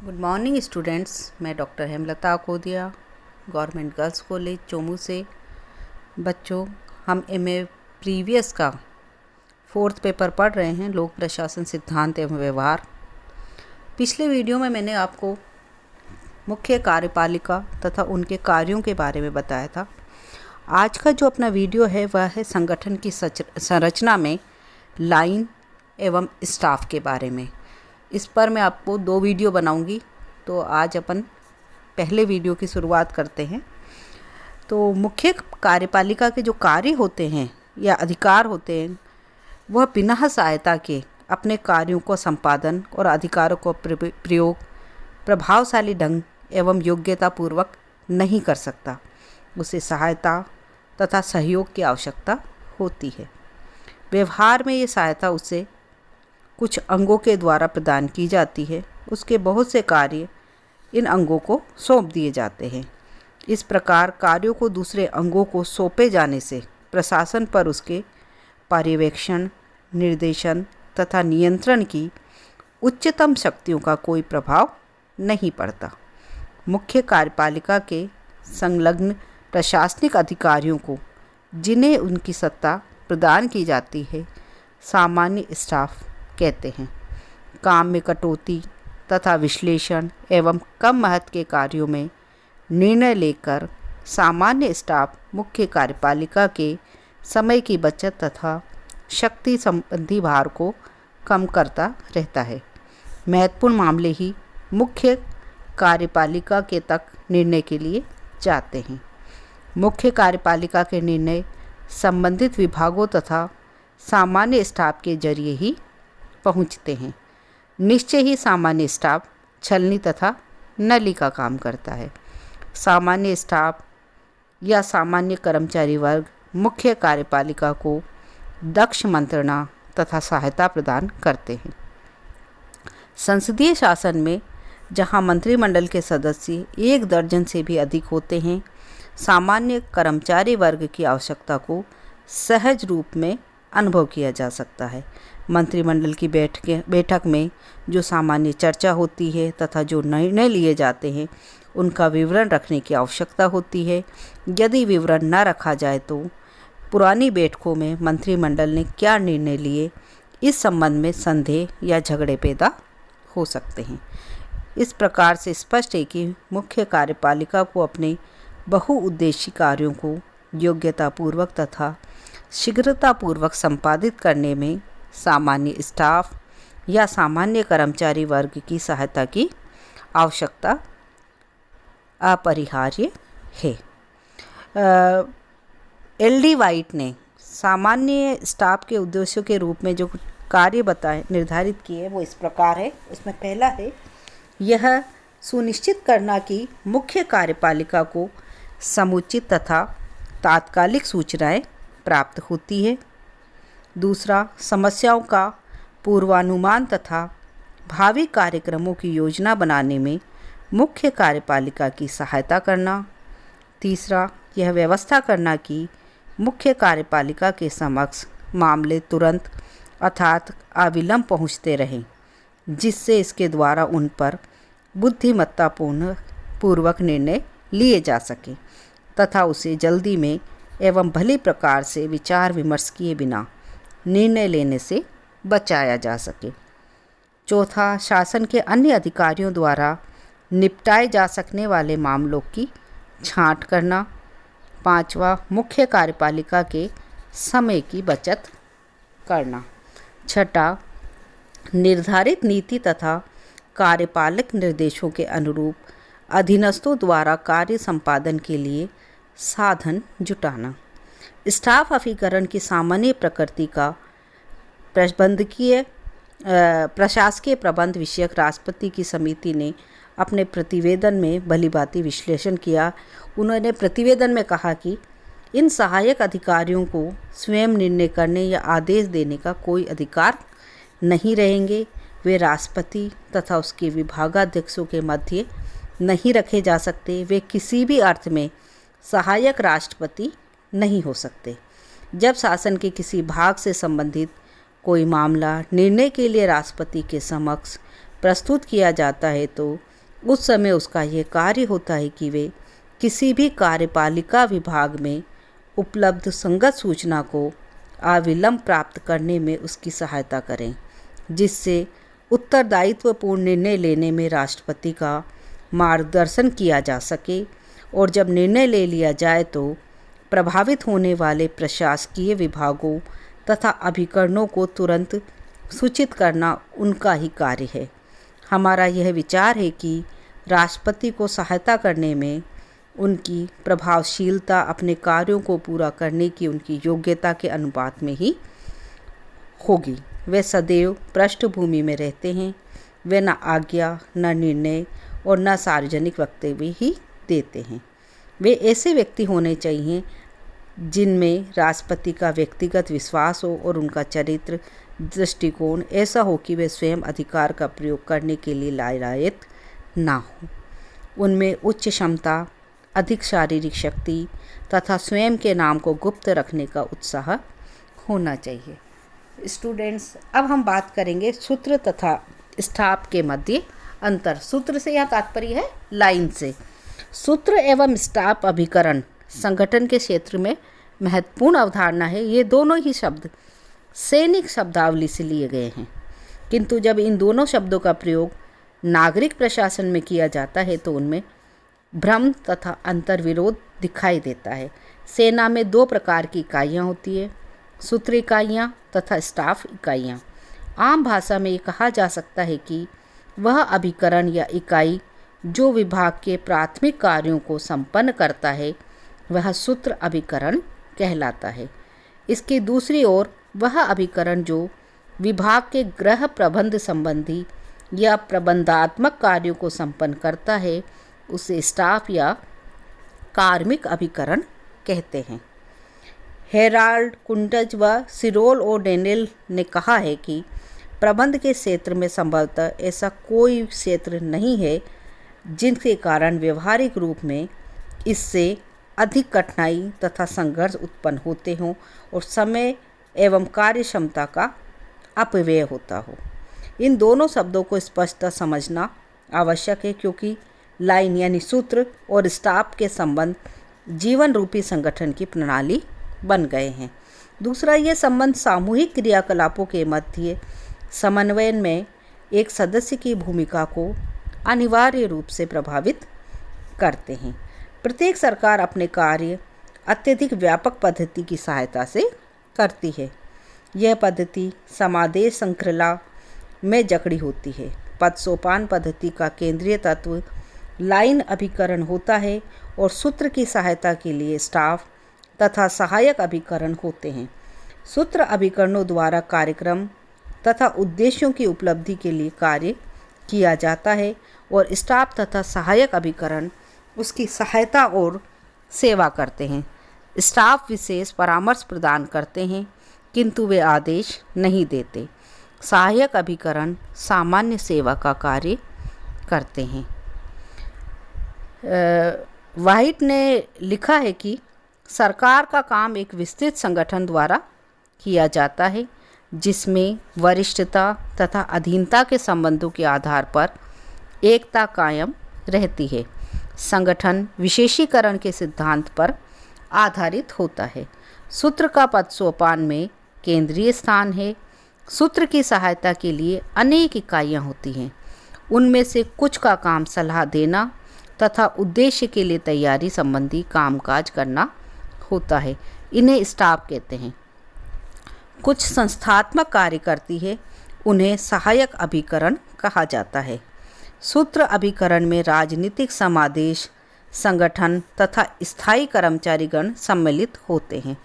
Good morning students. मैं doctor Hemlata Akodia, government girls college Chomu से। बच्चों, हम एमए प्रीवियस का 4th पेपर पढ़ रहे हैं, लोक प्रशासन सिद्धांत एवं व्यवहार। पिछले वीडियो में मैंने आपको मुख्य कार्यपालिका तथा उनके कार्यों के बारे में बताया था। आज का जो अपना वीडियो है वह है संगठन की संरचना में लाइन एवं स्टाफ के बारे में। इस पर मैं आपको 2 वीडियो बनाऊंगी, तो आज अपन पहले वीडियो की शुरुआत करते हैं। तो मुख्य कार्यपालिका के जो कार्य होते हैं या अधिकार होते हैं, वह बिना सहायता के अपने कार्यों को संपादन और अधिकारों को प्रयोग प्रभावशाली ढंग एवं योग्यता पूर्वक नहीं कर सकता। उसे सहायता तथा सहयोग की आवश्यकता होती है। व्यवहार में ये सहायता उसे कुछ अंगों के द्वारा प्रदान की जाती है। उसके बहुत से कार्य इन अंगों को सौंप दिए जाते हैं। इस प्रकार कार्यों को दूसरे अंगों को सौंपे जाने से प्रशासन पर उसके पर्यवेक्षण, निर्देशन तथा नियंत्रण की उच्चतम शक्तियों का कोई प्रभाव नहीं पड़ता। मुख्य कार्यपालिका के संलग्न प्रशासनिक अधिकारियों को, जिन्हें उनकी सत्ता प्रदान की जाती है, सामान्य स्टाफ कहते हैं। काम में कटौती तथा विश्लेषण एवं कम महत्व के कार्यों में निर्णय लेकर सामान्य स्टाफ मुख्य कार्यपालिका के समय की बचत तथा शक्ति संबंधी भार को कम करता रहता है। महत्वपूर्ण मामले ही मुख्य कार्यपालिका के तक निर्णय के लिए जाते हैं। मुख्य कार्यपालिका के निर्णय संबंधित विभागों तथा सामान्य स्टाफ के जरिए ही पहुंचते हैं। निश्चय ही सामान्य स्टाफ छलनी तथा नली का काम करता है। सामान्य स्टाफ या सामान्य कर्मचारी वर्ग मुख्य कार्यपालिका को दक्ष मंत्रणा तथा सहायता प्रदान करते हैं। संसदीय शासन में जहां मंत्रिमंडल के सदस्य 1 दर्जन से भी अधिक होते हैं, सामान्य कर्मचारी वर्ग की आवश्यकता को सहज रूप में अनुभव किया जा सकता है। मंत्रिमंडल की बैठक में जो सामान्य चर्चा होती है तथा जो निर्णय लिए जाते हैं, उनका विवरण रखने की आवश्यकता होती है। यदि विवरण न रखा जाए तो पुरानी बैठकों में मंत्रिमंडल ने क्या निर्णय लिए, इस संबंध में संदेह या झगड़े पैदा हो सकते हैं। इस प्रकार से स्पष्ट है कि मुख्य कार्यपालिका को अपने बहुउद्देशीय कार्यों को योग्यतापूर्वक तथा शीघ्रतापूर्वक संपादित करने में सामान्य स्टाफ या सामान्य कर्मचारी वर्ग की सहायता की आवश्यकता अपरिहार्य है। एल.डी. वाइट ने सामान्य स्टाफ के उद्देश्यों के रूप में जो कार्य बताए निर्धारित किए, वो इस प्रकार है। उसमें पहला है, यह सुनिश्चित करना कि मुख्य कार्यपालिका को समुचित तथा तात्कालिक सूचनाएं प्राप्त होती है। दूसरा, समस्याओं का पूर्वानुमान तथा भावी कार्यक्रमों की योजना बनाने में मुख्य कार्यपालिका की सहायता करना। तीसरा, यह व्यवस्था करना कि मुख्य कार्यपालिका के समक्ष मामले तुरंत अर्थात अविलंब पहुंचते रहें, जिससे इसके द्वारा उन पर बुद्धिमत्तापूर्ण पूर्वक निर्णय लिए जा सके तथा उसे जल्दी में एवं भली प्रकार से विचार विमर्श किए बिना निर्णय लेने से बचाया जा सके। चौथा, शासन के अन्य अधिकारियों द्वारा निपटाए जा सकने वाले मामलों की छांट करना। पांचवा, मुख्य कार्यपालिका के समय की बचत करना। छठा, निर्धारित नीति तथा कार्यपालक निर्देशों के अनुरूप अधीनस्थों द्वारा कार्य संपादन के लिए साधन जुटाना। स्टाफ अभिकरण की सामान्य प्रकृति का प्रशासकीय प्रबंध विषयक राष्ट्रपति की समिति ने अपने प्रतिवेदन में भलीभांति विश्लेषण किया। उन्होंने प्रतिवेदन में कहा कि इन सहायक अधिकारियों को स्वयं निर्णय करने या आदेश देने का कोई अधिकार नहीं रहेंगे। वे राष्ट्रपति तथा उसके विभागाध्यक्षों के मध्य नहीं रखे जा सकते। वे किसी भी अर्थ में सहायक राष्ट्रपति नहीं हो सकते। जब शासन के किसी भाग से संबंधित कोई मामला निर्णय के लिए राष्ट्रपति के समक्ष प्रस्तुत किया जाता है तो उस समय उसका ये कार्य होता है कि वे किसी भी कार्यपालिका विभाग में उपलब्ध संगत सूचना को अविलंब प्राप्त करने में उसकी सहायता करें, जिससे उत्तरदायित्वपूर्ण निर्णय लेने में राष्ट्रपति का मार्गदर्शन किया जा सके, और जब निर्णय ले लिया जाए तो प्रभावित होने वाले प्रशासकीय विभागों तथा अभिकरणों को तुरंत सूचित करना उनका ही कार्य है। हमारा यह विचार है कि राष्ट्रपति को सहायता करने में उनकी प्रभावशीलता अपने कार्यों को पूरा करने की उनकी योग्यता के अनुपात में ही होगी। वे सदैव पृष्ठभूमि में रहते हैं। वे न आज्ञा, न निर्णय और न सार्वजनिक वक्तव्य ही देते हैं। वे ऐसे व्यक्ति होने चाहिए जिनमें राष्ट्रपति का व्यक्तिगत विश्वास हो और उनका चरित्र दृष्टिकोण ऐसा हो कि वे स्वयं अधिकार का प्रयोग करने के लिए लायक ना हो। उनमें उच्च क्षमता, अधिक शारीरिक शक्ति तथा स्वयं के नाम को गुप्त रखने का उत्साह होना चाहिए। स्टूडेंट्स, अब हम बात करेंगे सूत्र तथा स्टाफ के मध्य अंतर। सूत्र से यहाँ तात्पर्य है लाइन से। सूत्र एवं स्टाफ अभिकरण संगठन के क्षेत्र में महत्वपूर्ण अवधारणा है। ये दोनों ही शब्द सैनिक शब्दावली से लिए गए हैं, किंतु जब इन दोनों शब्दों का प्रयोग नागरिक प्रशासन में किया जाता है तो उनमें भ्रम तथा अंतर्विरोध दिखाई देता है। सेना में दो प्रकार की इकाइयाँ होती है, सूत्र इकाइयाँ तथा स्टाफ इकाइयाँ। आम भाषा में ये कहा जा सकता है कि वह अभिकरण या इकाई जो विभाग के प्राथमिक कार्यों को संपन्न करता है वह सूत्र अभिकरण कहलाता है। इसकी दूसरी ओर वह अभिकरण जो विभाग के गृह प्रबंध संबंधी या प्रबंधात्मक कार्यों को संपन्न करता है उसे स्टाफ या कार्मिक अभिकरण कहते हैं। हेराल्ड कुंटज व सिरोल ओ डेनियल ने कहा है कि प्रबंध के क्षेत्र में संभवतः ऐसा कोई क्षेत्र नहीं है जिनके कारण व्यवहारिक रूप में इससे अधिक कठिनाई तथा संघर्ष उत्पन्न होते हों और समय एवं कार्य क्षमता का अपव्यय होता हो। इन दोनों शब्दों को स्पष्टतः समझना आवश्यक है, क्योंकि लाइन यानी सूत्र और स्टाफ के संबंध जीवन रूपी संगठन की प्रणाली बन गए हैं। दूसरा, ये संबंध सामूहिक क्रियाकलापों के मध्य समन्वय में एक सदस्य की भूमिका को अनिवार्य रूप से प्रभावित करते हैं। प्रत्येक सरकार अपने कार्य अत्यधिक व्यापक पद्धति की सहायता से करती है। यह पद्धति समादेश श्रृंखला में जकड़ी होती है। पद सोपान पद्धति का केंद्रीय तत्व लाइन अभिकरण होता है और सूत्र की सहायता के लिए स्टाफ तथा सहायक अभिकरण होते हैं। सूत्र अभिकरणों द्वारा कार्यक्रम तथा उद्देश्यों की उपलब्धि के लिए कार्य किया जाता है और स्टाफ तथा सहायक अभिकरण उसकी सहायता और सेवा करते हैं। स्टाफ विशेष परामर्श प्रदान करते हैं, किंतु वे आदेश नहीं देते। सहायक अभिकरण सामान्य सेवा का कार्य करते हैं। वाइट ने लिखा है कि सरकार का काम एक विस्तृत संगठन द्वारा किया जाता है, जिसमें वरिष्ठता तथा अधीनता के संबंधों के आधार पर एकता कायम रहती है। संगठन विशेषीकरण के सिद्धांत पर आधारित होता है। सूत्र का पद सोपान में केंद्रीय स्थान है। सूत्र की सहायता के लिए अनेक इकाइयाँ होती हैं। उनमें से कुछ का काम सलाह देना तथा उद्देश्य के लिए तैयारी संबंधी कामकाज करना होता है। इन्हें स्टाफ कहते हैं। कुछ संस्थात्मक कार्य करती है, उन्हें सहायक अभिकरण कहा जाता है। सूत्र अभिकरण में राजनीतिक समादेश संगठन तथा स्थायी कर्मचारीगण सम्मिलित होते हैं।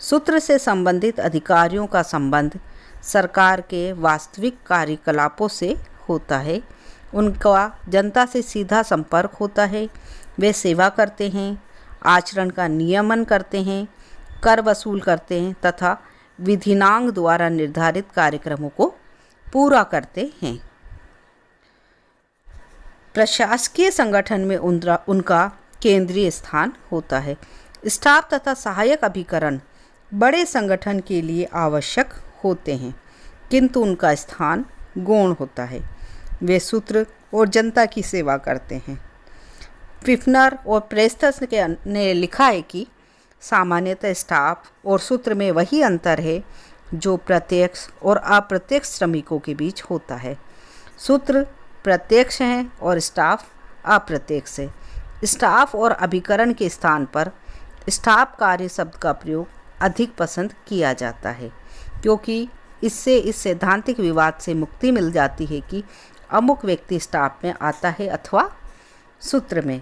सूत्र से संबंधित अधिकारियों का संबंध सरकार के वास्तविक कार्यकलापों से होता है। उनका जनता से सीधा संपर्क होता है। वे सेवा करते हैं, आचरण का नियमन करते हैं, कर वसूल करते हैं तथा विधिनांग द्वारा निर्धारित कार्यक्रमों को पूरा करते हैं। प्रशासकीय संगठन में उनका केंद्रीय स्थान होता है। स्टाफ तथा सहायक अभिकरण बड़े संगठन के लिए आवश्यक होते हैं, किंतु उनका स्थान गौण होता है। वे सूत्र और जनता की सेवा करते हैं। फिफ्नर और प्रेस्टस ने लिखा है कि सामान्यतः स्टाफ और सूत्र में वही अंतर है जो प्रत्यक्ष और अप्रत्यक्ष श्रमिकों के बीच होता है। सूत्र प्रत्यक्ष हैं और स्टाफ अप्रत्यक्ष है। स्टाफ और अभिकरण के स्थान पर स्टाफ कार्य शब्द का प्रयोग अधिक पसंद किया जाता है, क्योंकि इससे इस सैद्धांतिक विवाद से मुक्ति मिल जाती है कि अमुक व्यक्ति स्टाफ में आता है अथवा सूत्र में।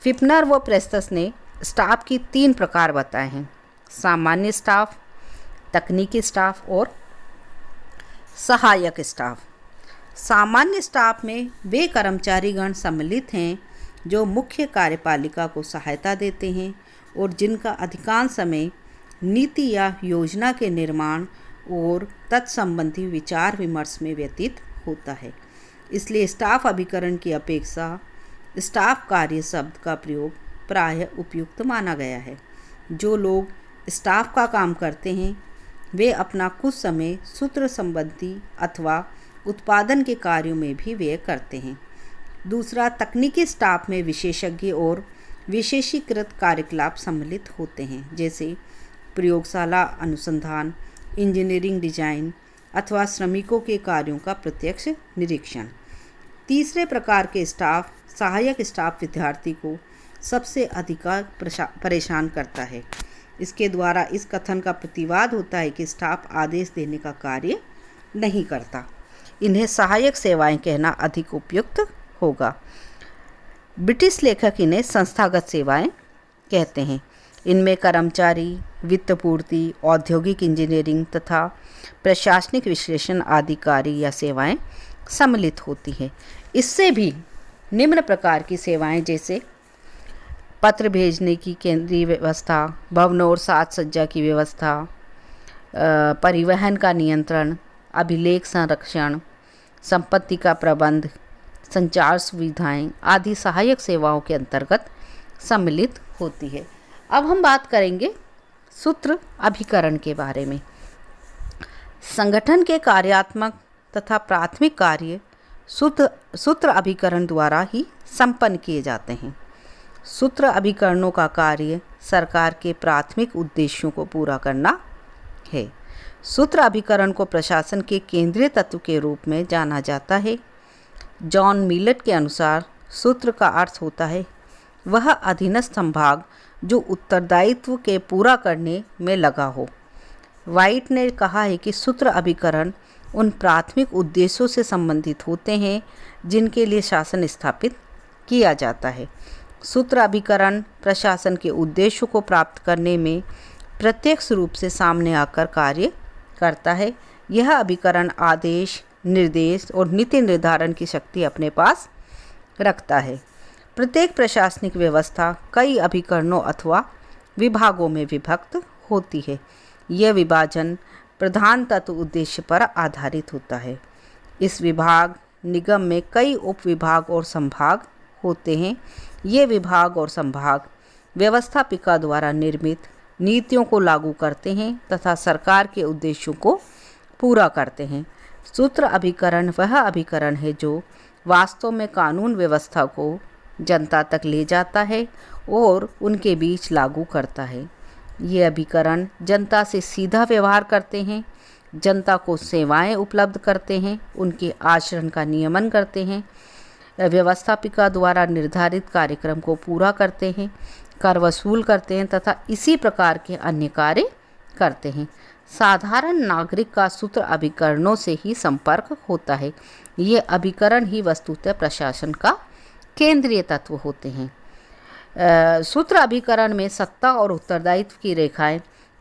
फिफ्नर व प्रेस्टस ने स्टाफ की 3 प्रकार बताए हैं: सामान्य स्टाफ, तकनीकी स्टाफ और सहायक स्टाफ। सामान्य स्टाफ में वे कर्मचारीगण सम्मिलित हैं जो मुख्य कार्यपालिका को सहायता देते हैं और जिनका अधिकांश समय नीति या योजना के निर्माण और तत्संबंधी विचार विमर्श में व्यतीत होता है। इसलिए स्टाफ अभिकरण की अपेक्षा स्टाफ कार्य शब्द का प्रयोग प्रायः उपयुक्त माना गया है। जो लोग स्टाफ का काम करते हैं वे अपना कुछ समय सूत्र संबंधी अथवा उत्पादन के कार्यों में भी व्यय करते हैं। दूसरा, तकनीकी स्टाफ में विशेषज्ञ और विशेषीकृत कार्यकलाप सम्मिलित होते हैं, जैसे प्रयोगशाला अनुसंधान, इंजीनियरिंग डिजाइन अथवा श्रमिकों के कार्यों का प्रत्यक्ष निरीक्षण। तीसरे प्रकार के स्टाफ, सहायक स्टाफ, विद्यार्थी को सबसे अधिक परेशान करता है। इसके द्वारा इस कथन का प्रतिवाद होता है कि स्टाफ आदेश देने का कार्य नहीं करता। इन्हें सहायक सेवाएं कहना अधिक उपयुक्त होगा। ब्रिटिश लेखक इन्हें संस्थागत सेवाएं कहते हैं। इनमें कर्मचारी, वित्तपूर्ति, औद्योगिक इंजीनियरिंग तथा प्रशासनिक विश्लेषण आदि कार्य या सेवाएं सम्मिलित होती हैं। इससे भी निम्न प्रकार की सेवाएं जैसे पत्र भेजने की केंद्रीय व्यवस्था, भवनों और साज सज्जा की व्यवस्था, परिवहन का नियंत्रण, अभिलेख संरक्षण, संपत्ति का प्रबंध, संचार सुविधाएं आदि सहायक सेवाओं के अंतर्गत सम्मिलित होती है। अब हम बात करेंगे सूत्र अभिकरण के बारे में। संगठन के कार्यात्मक तथा प्राथमिक कार्य सूत्र अभिकरण द्वारा ही संपन्न किए जाते हैं। सूत्र अभिकरणों का कार्य सरकार के प्राथमिक उद्देश्यों को पूरा करना है। सूत्र अभिकरण को प्रशासन के केंद्रीय तत्व के रूप में जाना जाता है। जॉन मिलेट के अनुसार सूत्र का अर्थ होता है वह अधीनस्थ संभाग जो उत्तरदायित्व के पूरा करने में लगा हो। वाइट ने कहा है कि सूत्र अभिकरण उन प्राथमिक उद्देश्यों से संबंधित होते हैं जिनके लिए शासन स्थापित किया जाता है। सूत्र अभिकरण प्रशासन के उद्देश्यों को प्राप्त करने में प्रत्यक्ष रूप से सामने आकर कार्य करता है। यह अभिकरण आदेश, निर्देश और नीति निर्धारण की शक्ति अपने पास रखता है। प्रत्येक प्रशासनिक व्यवस्था कई अभिकरणों अथवा विभागों में विभक्त होती है। यह विभाजन प्रधान तत्व उद्देश्य पर आधारित होता है। इस विभाग निगम में कई उप विभाग और संभाग होते हैं। ये विभाग और संभाग व्यवस्थापिका द्वारा निर्मित नीतियों को लागू करते हैं तथा सरकार के उद्देश्यों को पूरा करते हैं। सूत्र अभिकरण वह अभिकरण है जो वास्तव में कानून व्यवस्था को जनता तक ले जाता है और उनके बीच लागू करता है। ये अभिकरण जनता से सीधा व्यवहार करते हैं, जनता को सेवाएं उपलब्ध करते हैं, उनके आचरण का नियमन करते हैं, व्यवस्थापिका द्वारा निर्धारित कार्यक्रम को पूरा करते हैं, कर वसूल करते हैं तथा इसी प्रकार के अन्य कार्य करते हैं। साधारण नागरिक का सूत्र अभिकरणों से ही संपर्क होता है। ये अभिकरण ही वस्तुतः प्रशासन का केंद्रीय तत्व होते हैं। सूत्र अभिकरण में सत्ता और उत्तरदायित्व की रेखाएं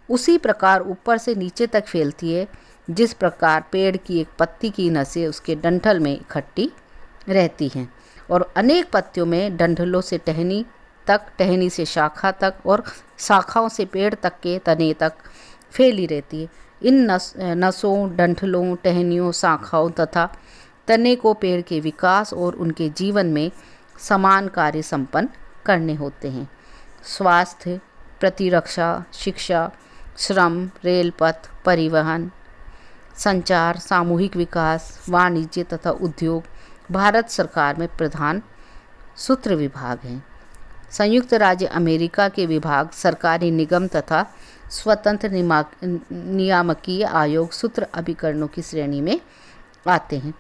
उसी प्रकार ऊपर से नीचे तक फैलती है जिस प्रकार पेड़ की एक पत्ती की नसें उसके डंठल में इकट्ठी रहती हैं और अनेक पत्तियों में डंठलों से टहनी तक, टहनी से शाखा तक और शाखाओं से पेड़ तक के तने तक फैली रहती है। इन नसों, डंठलों, टहनियों, शाखाओं तथा तने को पेड़ के विकास और उनके जीवन में समान कार्य संपन्न करने होते हैं। स्वास्थ्य, प्रतिरक्षा, शिक्षा, श्रम, रेलपथ, परिवहन, संचार, सामूहिक विकास, वाणिज्य तथा उद्योग, भारत सरकार में प्रधान सूत्र विभाग हैं। संयुक्त राज्य अमेरिका के विभाग सरकारी निगम तथा स्वतंत्र नियामकीय आयोग सूत्र अभिकरणों की श्रेणी में आते हैं।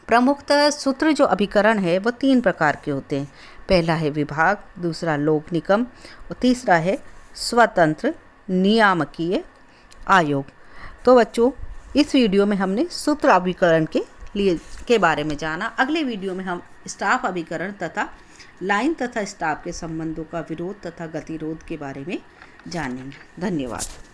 प्रमुखतः सूत्र जो अभिकरण है वो 3 प्रकार के होते हैं। पहला है विभाग, दूसरा लोक निगम और तीसरा है स्वतंत्र नियामकीय आयोग। तो बच्चों, इस वीडियो में हमने सूत्र अभिकरण के बारे में जाना। अगले वीडियो में हम स्टाफ अभिकरण तथा लाइन तथा स्टाफ के संबंधों का विरोध तथा गतिरोध के बारे में जानेंगे। धन्यवाद।